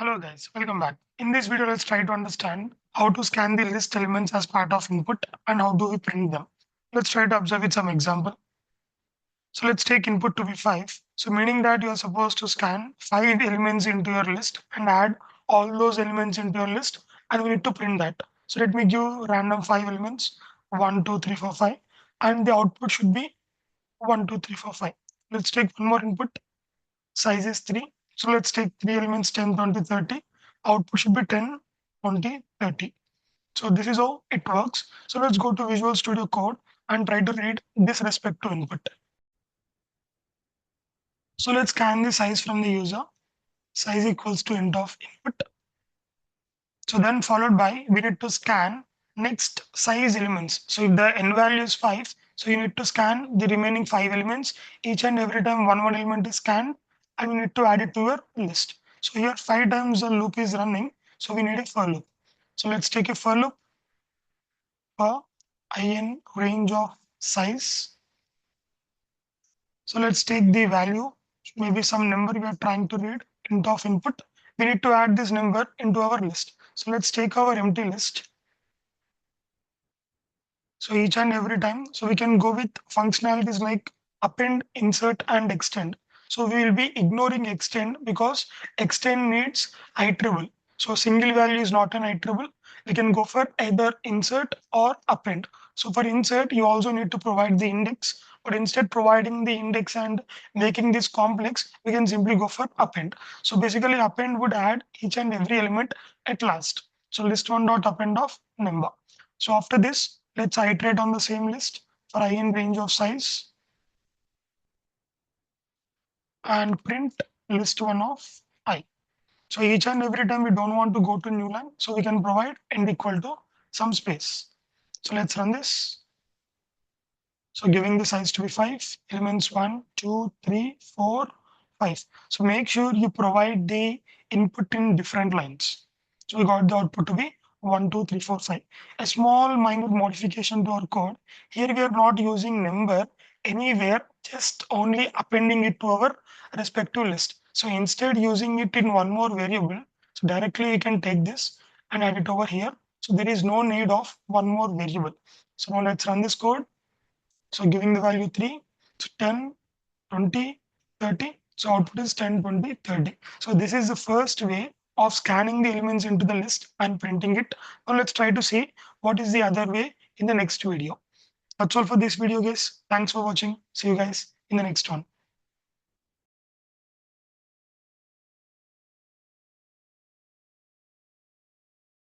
Hello guys, welcome back. In this video, let's try to understand how to scan the list elements as part of input and how do we print them. Let's try to observe with some example. So let's take input to be 5. So meaning that you are supposed to scan 5 elements into your list and add all those elements into your list and we need to print that. So let me give random 5 elements 1, 2, 3, 4, 5 and the output should be 1, 2, 3, 4, 5. Let's take one more input. Size is 3. So let's take 3 elements 10, 20, 30. Output should be 10, 20, 30. So this is how it works. So let's go to Visual Studio Code and try to read this respect to input. So let's scan the size from the user. Size equals to int of input. So then followed by we need to scan next size elements. So if the n value is 5, so you need to scan the remaining 5 elements. Each and every time one element is scanned and you need to add it to your list. So here 5 times the loop is running. So we need a for loop. So let's take a for loop for in range of size. So let's take the value, maybe some number we are trying to read int of input. We need to add this number into our list. So let's take our empty list. So each and every time, so we can go with functionalities like append, insert, and extend. So we will be ignoring extend because extend needs iterable. So single value is not an iterable. We can go for either insert or append. So for insert, you also need to provide the index, but instead providing the index and making this complex, we can simply go for append. So basically append would add each and every element at last. So list1 dot append of number. So after this, let's iterate on the same list for I in range of size and print list1 of I. So each and every time we don't want to go to new line, so we can provide end equal to some space. So let's run this. So giving the size to be 5, elements 1, 2, 3, 4, 5. So make sure you provide the input in different lines. So we got the output to be 1, 2, 3, 4, 5. A small minor modification to our code. Here we are not using number anywhere, just only appending it to our respective list. So instead using it in one more variable, so directly we can take this and add it over here. So there is no need of one more variable. So now let's run this code. So giving the value 3, so 10, 20, 30. So output is 10, 20, 30. So this is the first way of scanning the elements into the list and printing it. Now let's try to see what is the other way in the next video. That's all for this video, guys. Thanks for watching. See you guys in the next one.